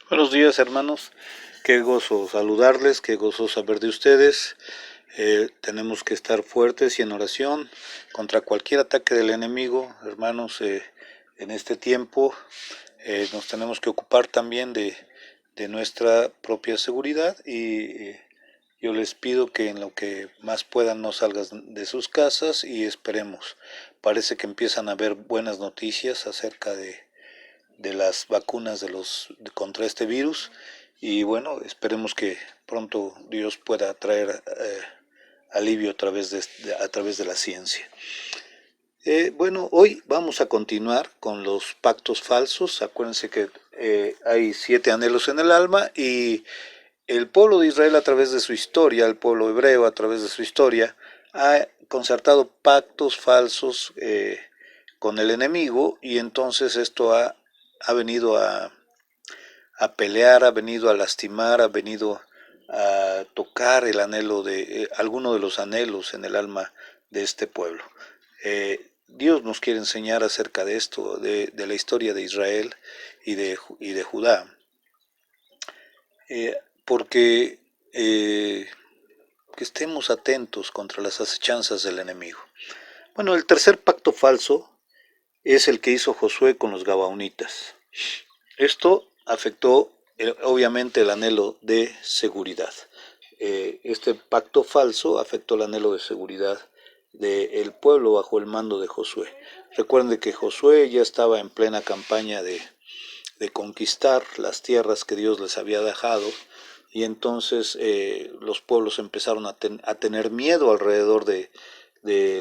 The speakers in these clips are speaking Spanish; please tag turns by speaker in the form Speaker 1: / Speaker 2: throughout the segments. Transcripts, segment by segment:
Speaker 1: Buenos días, hermanos. Qué gozo saludarles, qué gozo saber de ustedes. Tenemos que estar fuertes y en oración contra cualquier ataque del enemigo, hermanos. En este tiempo nos tenemos que ocupar también de nuestra propia seguridad y yo les pido que en lo que más puedan no salgan de sus casas y esperemos. Parece que empiezan a haber buenas noticias acerca de las vacunas contra este virus y bueno, esperemos que pronto Dios pueda traer alivio a través de la ciencia. Bueno, hoy vamos a continuar con los pactos falsos. Acuérdense que hay 7 anhelos en el alma y el pueblo de Israel a través de su historia, el pueblo hebreo a través de su historia, ha concertado pactos falsos con el enemigo y entonces esto ha venido a pelear, ha venido a lastimar, ha venido a tocar el anhelo alguno de los anhelos en el alma de este pueblo. Dios nos quiere enseñar acerca de esto, de la historia de Israel y de Judá, porque que estemos atentos contra las acechanzas del enemigo. Bueno, el tercer pacto falso es el que hizo Josué con los gabaonitas. Esto afectó obviamente el anhelo de seguridad. Este pacto falso afectó el anhelo de seguridad del pueblo bajo el mando de Josué. Recuerden que Josué ya estaba en plena campaña de conquistar las tierras que Dios les había dejado y entonces los pueblos empezaron a tener miedo alrededor de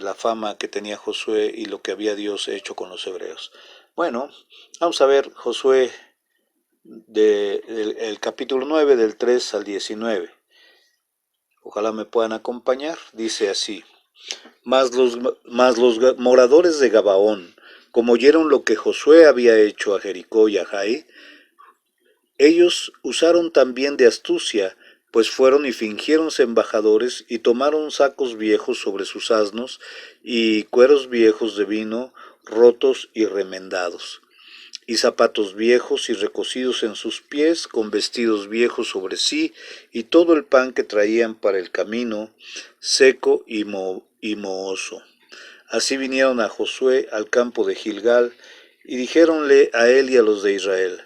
Speaker 1: la fama que tenía Josué y lo que había Dios hecho con los hebreos. Bueno, vamos a ver Josué el capítulo 9 del 3 al 19. Ojalá me puedan acompañar. Dice así: mas los moradores de Gabaón, como oyeron lo que Josué había hecho a Jericó y a Jai, ellos usaron también de astucia, pues fueron y fingiéronse embajadores y tomaron sacos viejos sobre sus asnos y cueros viejos de vino rotos y remendados, y zapatos viejos y recocidos en sus pies, con vestidos viejos sobre sí, y todo el pan que traían para el camino, seco y mohoso. Así vinieron a Josué al campo de Gilgal, y dijéronle a él y a los de Israel: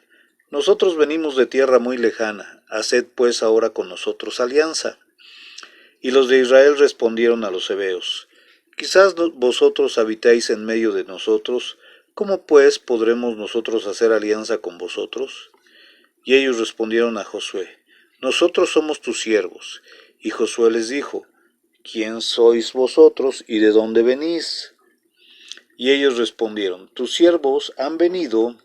Speaker 1: nosotros venimos de tierra muy lejana, haced pues ahora con nosotros alianza. Y los de Israel respondieron a los heveos: quizás vosotros habitáis en medio de nosotros, ¿cómo pues podremos nosotros hacer alianza con vosotros? Y ellos respondieron a Josué: nosotros somos tus siervos. Y Josué les dijo: ¿quién sois vosotros y de dónde venís? Y ellos respondieron: tus siervos han venido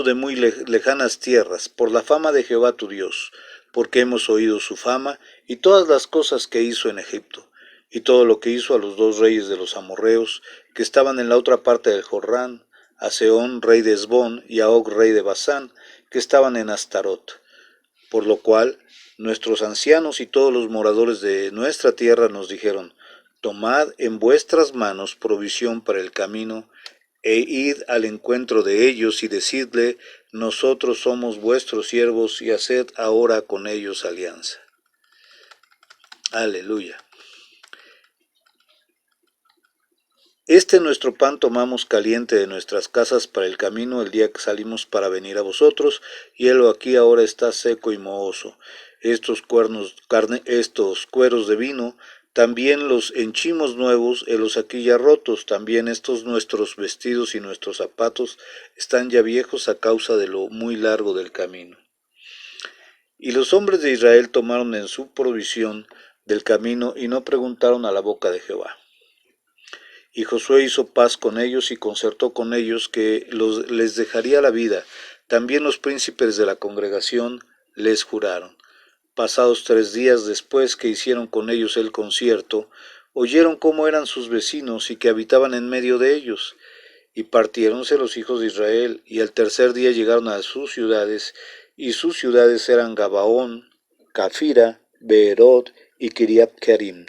Speaker 1: de muy lejanas tierras, por la fama de Jehová tu Dios, porque hemos oído su fama, y todas las cosas que hizo en Egipto, y todo lo que hizo a los 2 reyes de los amorreos, que estaban en la otra parte del Jordán, a Sehón rey de Hesbón, y a Og rey de Basán, que estaban en Astarot. Por lo cual, nuestros ancianos y todos los moradores de nuestra tierra nos dijeron: tomad en vuestras manos provisión para el camino, e id al encuentro de ellos y decidle: nosotros somos vuestros siervos, y haced ahora con ellos alianza. Aleluya. Este nuestro pan tomamos caliente de nuestras casas para el camino el día que salimos para venir a vosotros, y helo aquí ahora está seco y mohoso. Estos cueros de vino, también los henchimos nuevos, helos aquí ya rotos, también estos nuestros vestidos y nuestros zapatos están ya viejos a causa de lo muy largo del camino. Y los hombres de Israel tomaron en su provisión del camino y no preguntaron a la boca de Jehová. Y Josué hizo paz con ellos y concertó con ellos que les dejaría la vida. También los príncipes de la congregación les juraron. Pasados 3 días después que hicieron con ellos el concierto, oyeron cómo eran sus vecinos y que habitaban en medio de ellos. Y partiéronse los hijos de Israel, y al tercer día llegaron a sus ciudades, y sus ciudades eran Gabaón, Cafira, Beerot y Kiriat Jearim.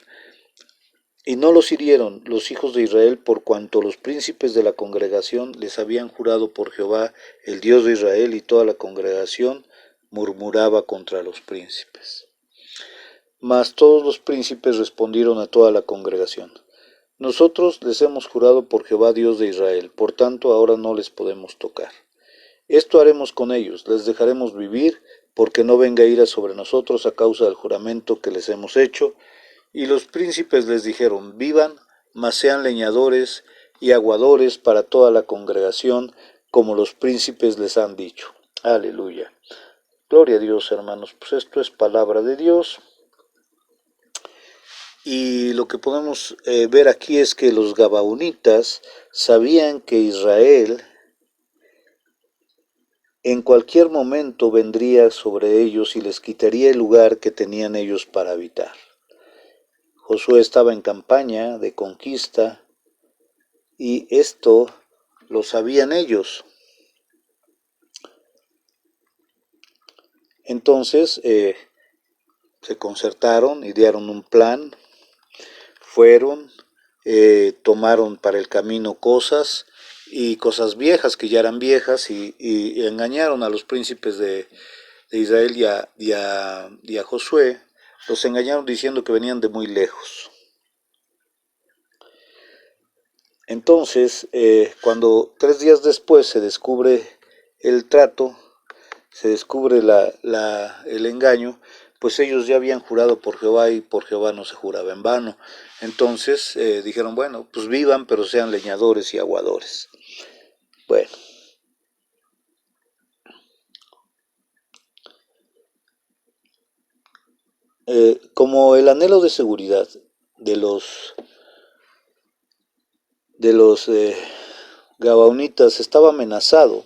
Speaker 1: Y no los hirieron los hijos de Israel por cuanto los príncipes de la congregación les habían jurado por Jehová, el Dios de Israel, y toda la congregación murmuraba contra los príncipes. Mas todos los príncipes respondieron a toda la congregación: nosotros les hemos jurado por Jehová Dios de Israel, por tanto ahora no les podemos tocar. Esto haremos con ellos, les dejaremos vivir, porque no venga ira sobre nosotros a causa del juramento que les hemos hecho. Y los príncipes les dijeron: vivan, mas sean leñadores y aguadores para toda la congregación, como los príncipes les han dicho. Aleluya. Gloria a Dios, hermanos. Pues esto es palabra de Dios. Y lo que podemos ver aquí es que los gabaonitas sabían que Israel en cualquier momento vendría sobre ellos y les quitaría el lugar que tenían ellos para habitar. Josué estaba en campaña de conquista y esto lo sabían ellos. Entonces se concertaron, idearon un plan, fueron, tomaron para el camino cosas y cosas viejas que ya eran viejas y engañaron a los príncipes de Israel y a Josué. Los engañaron diciendo que venían de muy lejos. Entonces, cuando 3 días después se descubre el trato, se descubre el engaño, pues ellos ya habían jurado por Jehová y por Jehová no se juraba en vano. Entonces dijeron, bueno, pues vivan, pero sean leñadores y aguadores. Bueno. Como el anhelo de seguridad de los gabaonitas estaba amenazado,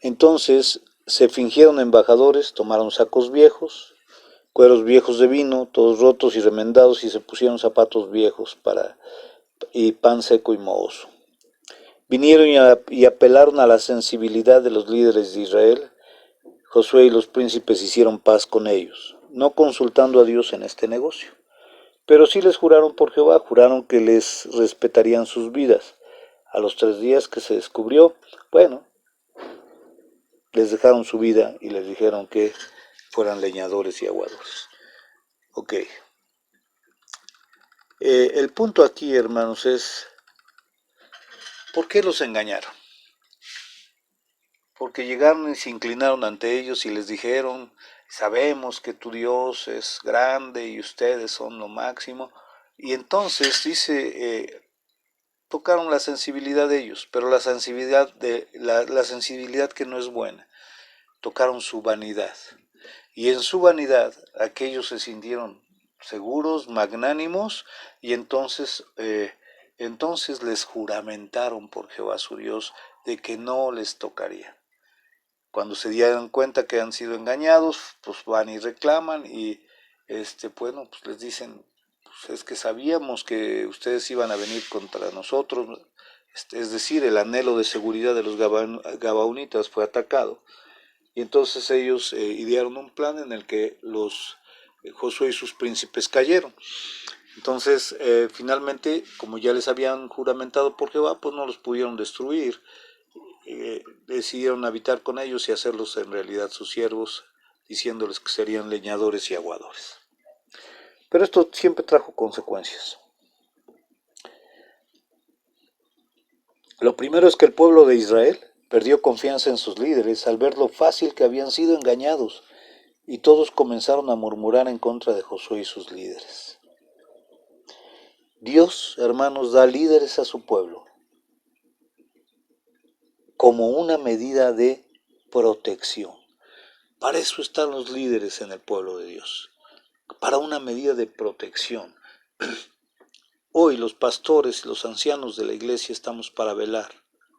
Speaker 1: entonces se fingieron embajadores, tomaron sacos viejos, cueros viejos de vino, todos rotos y remendados, y se pusieron zapatos viejos y pan seco y mohoso. Vinieron y apelaron a la sensibilidad de los líderes de Israel. Josué y los príncipes hicieron paz con ellos, no consultando a Dios en este negocio. Pero sí les juraron por Jehová, juraron que les respetarían sus vidas. A los 3 días que se descubrió, bueno, les dejaron su vida y les dijeron que fueran leñadores y aguadores. Ok. El punto aquí, hermanos, es ¿por qué los engañaron? Porque llegaron y se inclinaron ante ellos y les dijeron: sabemos que tu Dios es grande y ustedes son lo máximo. Y entonces dice, tocaron la sensibilidad de ellos, pero la sensibilidad que no es buena. Tocaron su vanidad. Y en su vanidad aquellos se sintieron seguros, magnánimos, y entonces les juramentaron por Jehová su Dios de que no les tocaría. Cuando se dieron cuenta que han sido engañados, pues van y reclaman y bueno, pues les dicen: pues es que sabíamos que ustedes iban a venir contra nosotros. Es decir, el anhelo de seguridad de los gabaonitas fue atacado. Y entonces ellos idearon un plan en el que Josué y sus príncipes cayeron. Entonces, finalmente, como ya les habían juramentado por Jehová, pues no los pudieron destruir. Decidieron habitar con ellos y hacerlos en realidad sus siervos, diciéndoles que serían leñadores y aguadores. Pero esto siempre trajo consecuencias. Lo primero es que el pueblo de Israel perdió confianza en sus líderes al ver lo fácil que habían sido engañados, y todos comenzaron a murmurar en contra de Josué y sus líderes. Dios, hermanos, da líderes a su pueblo como una medida de protección. Para eso están los líderes en el pueblo de Dios, para una medida de protección. Hoy los pastores y los ancianos de la iglesia estamos para velar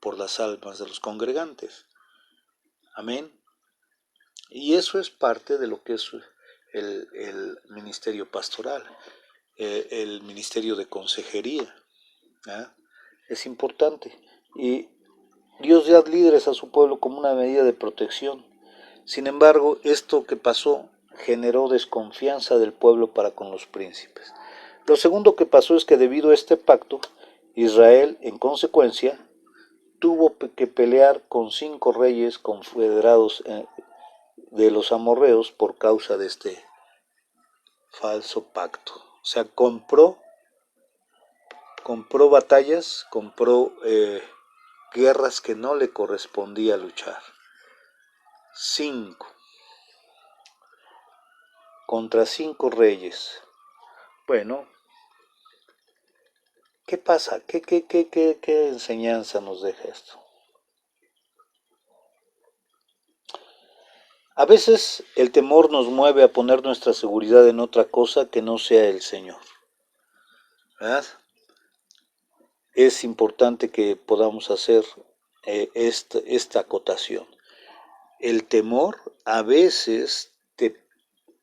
Speaker 1: por las almas de los congregantes. Amén. Y eso es parte de lo que es el ministerio pastoral, el ministerio de consejería. ¿eh? Es importante. Y Dios da líderes a su pueblo como una medida de protección. Sin embargo, esto que pasó generó desconfianza del pueblo para con los príncipes. Lo segundo que pasó es que debido a este pacto, Israel, en consecuencia, tuvo que pelear con 5 reyes confederados de los amorreos por causa de este falso pacto. O sea, compró batallas, compró guerras que no le correspondía luchar. 5 contra 5 reyes. Bueno, ¿qué pasa? ¿Qué enseñanza nos deja esto? A veces el temor nos mueve a poner nuestra seguridad en otra cosa que no sea el Señor, ¿verdad? Es importante que podamos hacer esta acotación. El temor a veces te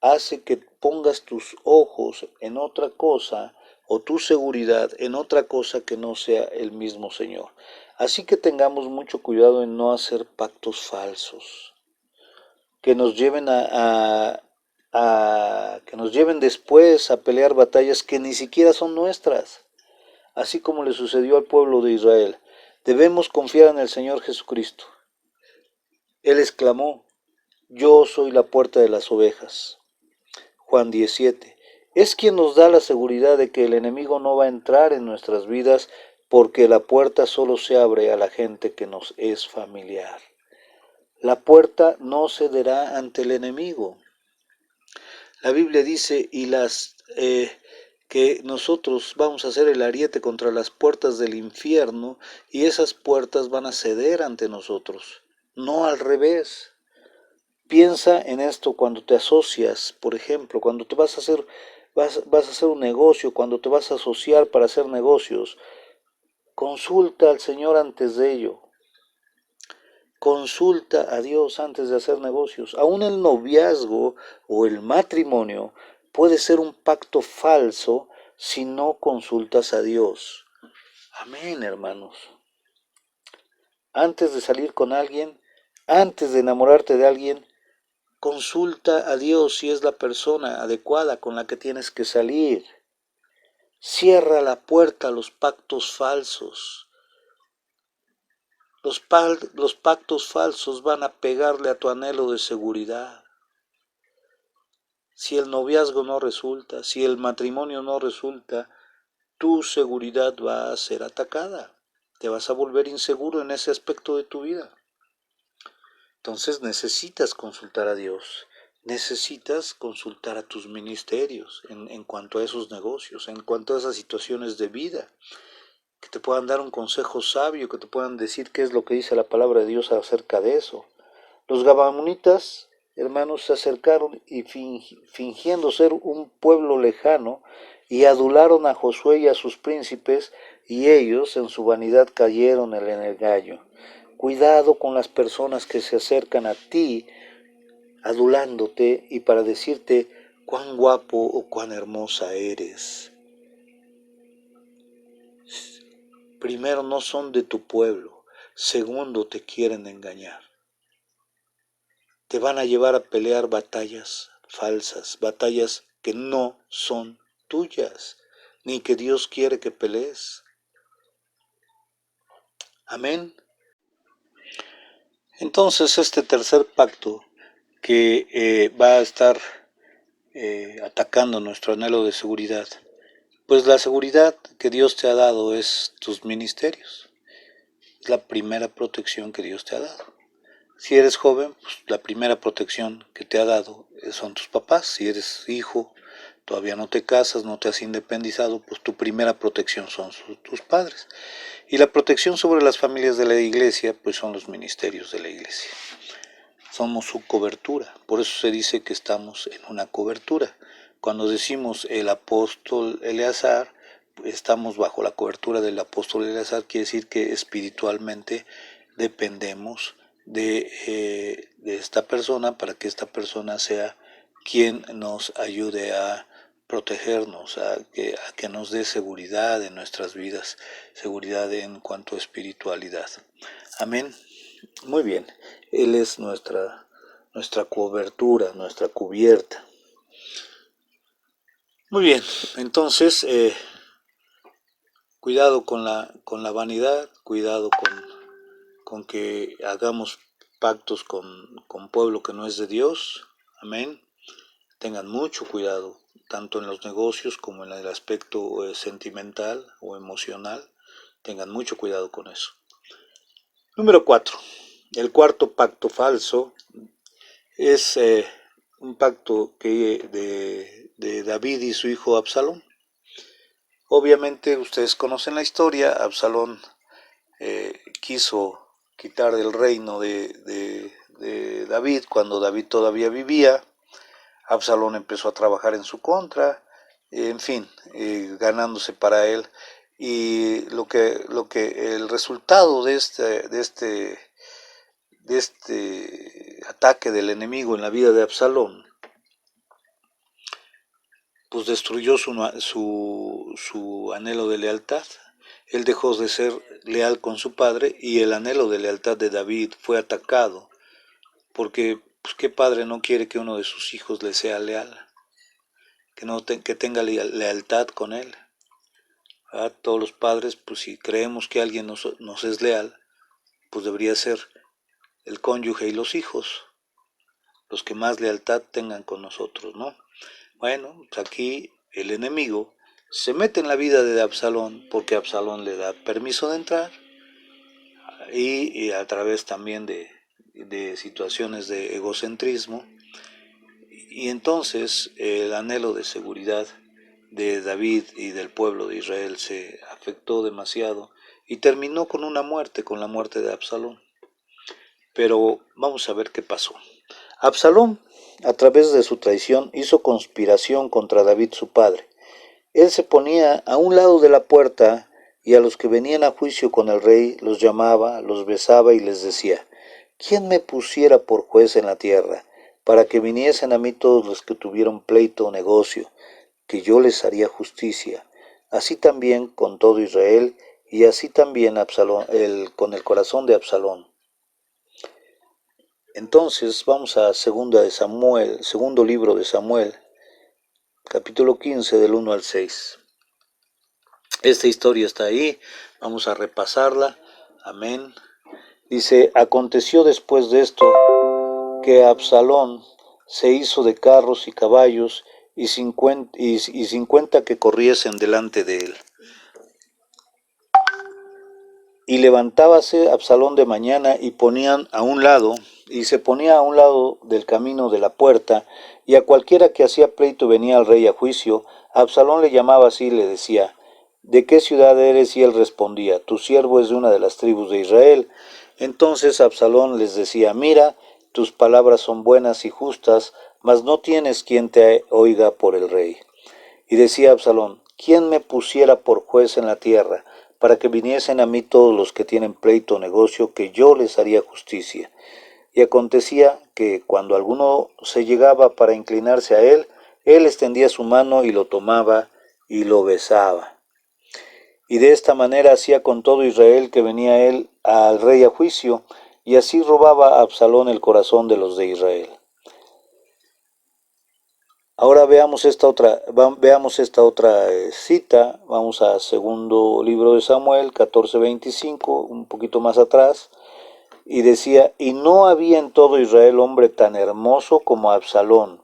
Speaker 1: hace que pongas tus ojos en otra cosa o tu seguridad en otra cosa que no sea el mismo Señor. Así que tengamos mucho cuidado en no hacer pactos falsos que nos lleven que nos lleven después a pelear batallas que ni siquiera son nuestras, así como le sucedió al pueblo de Israel. Debemos confiar en el Señor Jesucristo. Él exclamó: yo soy la puerta de las ovejas. Juan 17. Es quien nos da la seguridad de que el enemigo no va a entrar en nuestras vidas, porque la puerta solo se abre a la gente que nos es familiar. La puerta no cederá ante el enemigo. La Biblia dice, que nosotros vamos a hacer el ariete contra las puertas del infierno, y esas puertas van a ceder ante nosotros, no al revés. Piensa en esto cuando te asocias, por ejemplo, cuando te vas a hacer un negocio, cuando te vas a asociar para hacer negocios. Consulta al Señor antes de ello. Consulta a Dios antes de hacer negocios. Aún el noviazgo o el matrimonio puede ser un pacto falso si no consultas a Dios. Amén, hermanos. Antes de salir con alguien, antes de enamorarte de alguien, consulta a Dios si es la persona adecuada con la que tienes que salir. Cierra la puerta a los pactos falsos. Los pactos falsos van a pegarle a tu anhelo de seguridad. Si el noviazgo no resulta, si el matrimonio no resulta, tu seguridad va a ser atacada. Te vas a volver inseguro en ese aspecto de tu vida. Entonces necesitas consultar a Dios, necesitas consultar a tus ministerios en cuanto a esos negocios, en cuanto a esas situaciones de vida, que te puedan dar un consejo sabio, que te puedan decir qué es lo que dice la palabra de Dios acerca de eso. Los gabaonitas, hermanos, se acercaron y fingiendo ser un pueblo lejano, y adularon a Josué y a sus príncipes, y ellos en su vanidad cayeron en el engaño. Cuidado con las personas que se acercan a ti adulándote y para decirte cuán guapo o cuán hermosa eres. Primero, no son de tu pueblo. Segundo, te quieren engañar. Te van a llevar a pelear batallas falsas, batallas que no son tuyas, ni que Dios quiere que pelees. Amén. Entonces, este tercer pacto que va a estar atacando nuestro anhelo de seguridad, pues la seguridad que Dios te ha dado es tus ministerios. Es la primera protección que Dios te ha dado. Si eres joven, pues la primera protección que te ha dado son tus papás. Si eres hijo, todavía no te casas, no te has independizado, pues tu primera protección son tus padres. Y la protección sobre las familias de la iglesia, pues son los ministerios de la iglesia. Somos su cobertura. Por eso se dice que estamos en una cobertura. Cuando decimos el apóstol Eleazar, estamos bajo la cobertura del apóstol Eleazar, quiere decir que espiritualmente dependemos de esta persona para que esta persona sea quien nos ayude a protegernos, a que nos dé seguridad en nuestras vidas, seguridad en cuanto a espiritualidad. Amén. Muy bien, Él es nuestra cobertura, nuestra cubierta. Muy bien, entonces cuidado con la vanidad, cuidado con que hagamos pactos con pueblo que no es de Dios. Amén. Tengan mucho cuidado, tanto en los negocios como en el aspecto sentimental o emocional. Tengan mucho cuidado con eso. Número 4. El cuarto pacto falso es un pacto de David y su hijo Absalón. Obviamente ustedes conocen la historia. Absalón quiso quitar el reino de David cuando David todavía vivía. Absalón empezó a trabajar en su contra, en fin, ganándose para él. Y el resultado de este ataque del enemigo en la vida de Absalón, pues destruyó su anhelo de lealtad. Él dejó de ser leal con su padre y el anhelo de lealtad de David fue atacado, porque pues, ¿qué padre no quiere que uno de sus hijos le sea leal? Que tenga lealtad con él. A todos los padres, pues si creemos que alguien nos es leal, pues debería ser el cónyuge y los hijos, los que más lealtad tengan con nosotros, ¿no? Bueno, pues aquí el enemigo se mete en la vida de Absalón porque Absalón le da permiso de entrar y a través también de situaciones de egocentrismo, y entonces el anhelo de seguridad de David y del pueblo de Israel se afectó demasiado y terminó con una muerte, con la muerte de Absalón. Pero vamos a ver qué pasó. Absalón, a través de su traición, hizo conspiración contra David su padre. Él se ponía a un lado de la puerta y a los que venían a juicio con el rey los llamaba, los besaba y les decía: ¿quién me pusiera por juez en la tierra, para que viniesen a mí todos los que tuvieron pleito o negocio, que yo les haría justicia? Así también con todo Israel, y así también con el corazón de Absalón. Entonces vamos a segundo libro de Samuel, capítulo 15, del 1 al 6. Esta historia está ahí, vamos a repasarla. Amén. Dice: aconteció después de esto que Absalón se hizo de carros y caballos y 50 que corriesen delante de él. Y levantábase Absalón de mañana y se ponía a un lado del camino de la puerta, y a cualquiera que hacía pleito venía al rey a juicio, Absalón le llamaba así y le decía: ¿de qué ciudad eres? Y él respondía: tu siervo es de una de las tribus de Israel. Entonces Absalón les decía: mira, tus palabras son buenas y justas, mas no tienes quien te oiga por el rey. Y decía Absalón: ¿quién me pusiera por juez en la tierra, para que viniesen a mí todos los que tienen pleito o negocio, que yo les haría justicia? Y acontecía que cuando alguno se llegaba para inclinarse a él extendía su mano y lo tomaba y lo besaba. Y de esta manera hacía con todo Israel que venía él al rey a juicio, y así robaba a Absalón el corazón de los de Israel. Ahora veamos esta otra cita. Vamos a segundo libro de Samuel, 14:25, un poquito más atrás. Y decía: y no había en todo Israel hombre tan hermoso como Absalón,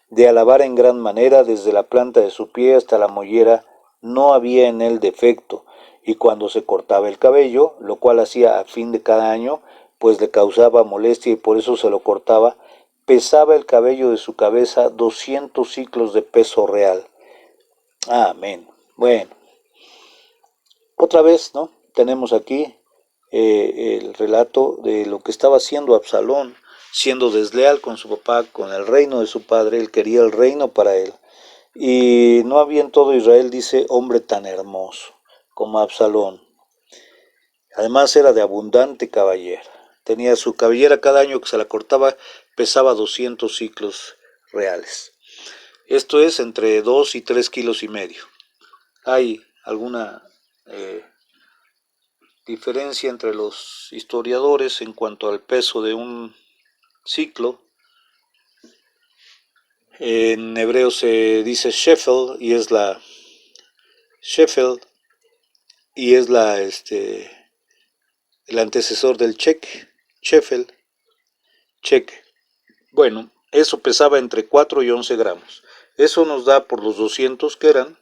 Speaker 1: de alabar en gran manera, desde la planta de su pie hasta la mollera, no había en él defecto. Y cuando se cortaba el cabello, lo cual hacía a fin de cada año, pues le causaba molestia y por eso se lo cortaba, pesaba el cabello de su cabeza 200 ciclos de peso real. Amén. Bueno, otra vez, ¿no? Tenemos aquí el relato de lo que estaba haciendo Absalón, siendo desleal con su papá, con el reino de su padre. Él quería el reino para él. Y no había en todo Israel, dice, hombre tan hermoso como Absalón. Además era de abundante cabellera. Tenía su cabellera, cada año que se la cortaba pesaba 200 ciclos reales. Esto es entre 2 y 3 kilos y medio. Hay alguna diferencia entre los historiadores en cuanto al peso de un ciclo. En hebreo se dice Shefel y es la Shefel y es el antecesor del Shefel, cheque. Bueno, eso pesaba entre 4 y 11 gramos. Eso nos da por los 200 que eran,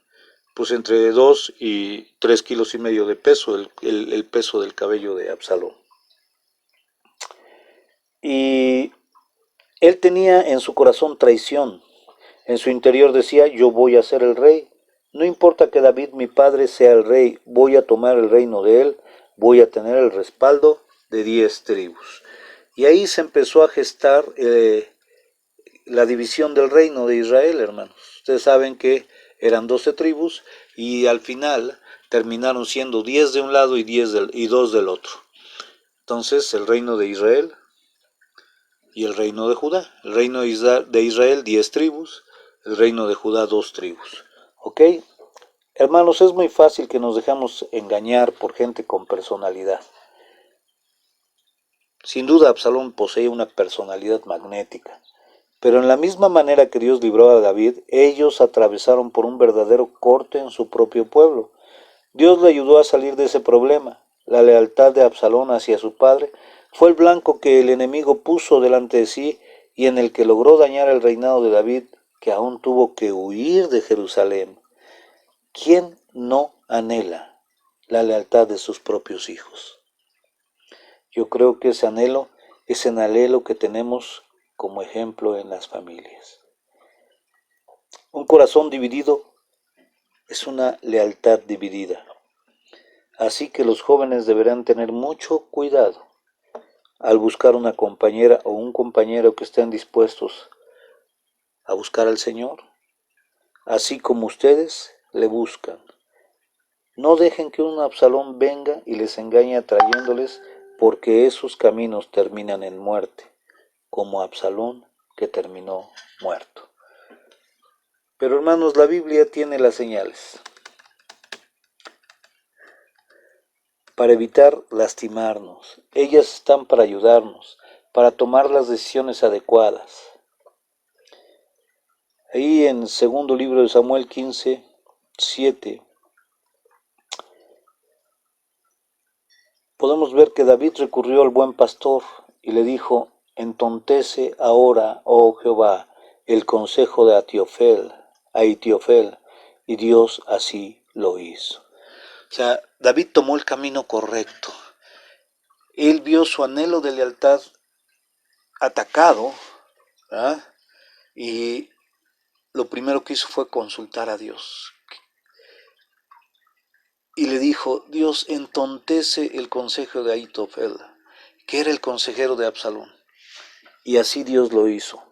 Speaker 1: pues entre 2 y 3 kilos y medio de peso, el peso del cabello de Absalón. Y él tenía en su corazón traición. En su interior decía, yo voy a ser el rey. No importa que David, mi padre, sea el rey, voy a tomar el reino de él, voy a tener el respaldo de 10 tribus. Y ahí se empezó a gestar la división del reino de Israel, hermanos. Ustedes saben que eran 12 tribus y al final terminaron siendo 10 de un lado y 2 del otro. Entonces el reino de Israel y el reino de Judá. El reino de Israel 10 tribus, el reino de Judá 2 tribus. ¿Ok? Hermanos, es muy fácil que nos dejamos engañar por gente con personalidad. Sin duda Absalón poseía una personalidad magnética. Pero en la misma manera que Dios libró a David, ellos atravesaron por un verdadero corte en su propio pueblo. Dios le ayudó a salir de ese problema. La lealtad de Absalón hacia su padre fue el blanco que el enemigo puso delante de sí y en el que logró dañar el reinado de David, que aún tuvo que huir de Jerusalén. ¿Quién no anhela la lealtad de sus propios hijos? Yo creo que ese anhelo es el anhelo que tenemos como ejemplo en las familias. Un corazón dividido es una lealtad dividida. Así que los jóvenes deberán tener mucho cuidado al buscar una compañera o un compañero que estén dispuestos a buscar al Señor, así como ustedes le buscan. No dejen que un Absalón venga y les engañe atrayéndoles, porque esos caminos terminan en muerte, como Absalón que terminó muerto. Pero hermanos, la Biblia tiene las señales para evitar lastimarnos. Ellas están para ayudarnos, para tomar las decisiones adecuadas. Ahí en segundo libro de Samuel 15:7 podemos ver que David recurrió al buen pastor y le dijo, entontece ahora, oh Jehová, el consejo de Ahitiofel, y Dios así lo hizo. O sea, David tomó el camino correcto. Él vio su anhelo de lealtad atacado, ¿verdad? Y lo primero que hizo fue consultar a Dios. Y le dijo, Dios, entontece el consejo de Ahitofel, que era el consejero de Absalón. Y así Dios lo hizo.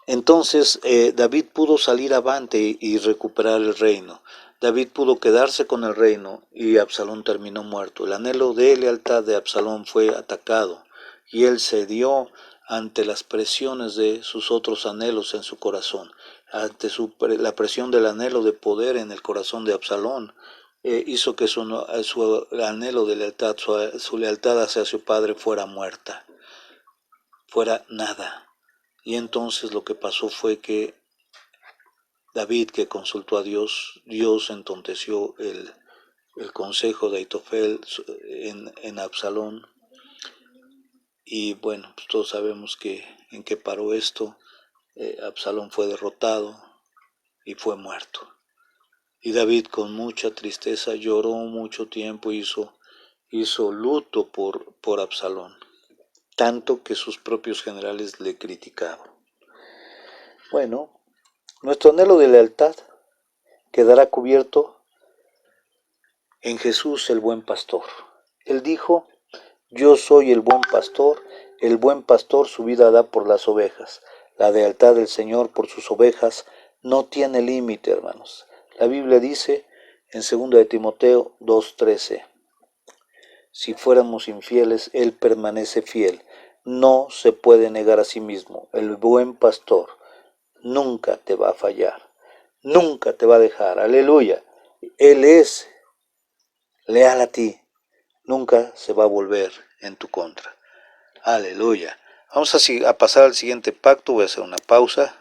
Speaker 1: Entonces David pudo salir avante y recuperar el reino. David pudo quedarse con el reino y Absalón terminó muerto. El anhelo de lealtad de Absalón fue atacado y él cedió ante las presiones de sus otros anhelos en su corazón, ante la presión del anhelo de poder en el corazón de Absalón. Hizo que su anhelo de lealtad, su lealtad hacia su padre fuera muerta, fuera nada. Y entonces lo que pasó fue que David, que consultó a Dios, Dios entonteció el consejo de Ahitofel en Absalón. Y bueno, pues todos sabemos en qué paró esto. Absalón fue derrotado y fue muerto. Y David con mucha tristeza lloró mucho tiempo, hizo luto por Absalón, tanto que sus propios generales le criticaban. Bueno, nuestro anhelo de lealtad quedará cubierto en Jesús el buen pastor. Él dijo, yo soy el buen pastor su vida da por las ovejas. La lealtad del Señor por sus ovejas no tiene límite, hermanos. La Biblia dice en 2 de Timoteo 2:13, si fuéramos infieles, Él permanece fiel. No se puede negar a sí mismo. El buen pastor nunca te va a fallar, nunca te va a dejar. Aleluya. Él es leal a ti, nunca se va a volver en tu contra. Aleluya. Vamos a pasar al siguiente pacto, voy a hacer una pausa.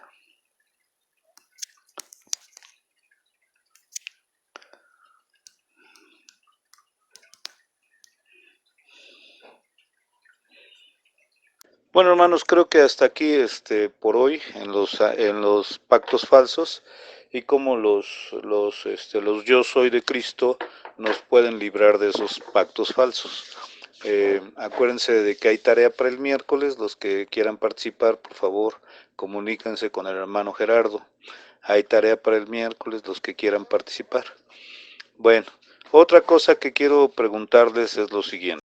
Speaker 1: Bueno, hermanos, creo que hasta aquí por hoy en los pactos falsos y cómo los yo soy de Cristo nos pueden librar de esos pactos falsos. Acuérdense de que hay tarea para el miércoles. Los que quieran participar, por favor, comuníquense con el hermano Gerardo. Hay tarea para el miércoles, los que quieran participar. Bueno, otra cosa que quiero preguntarles es lo siguiente.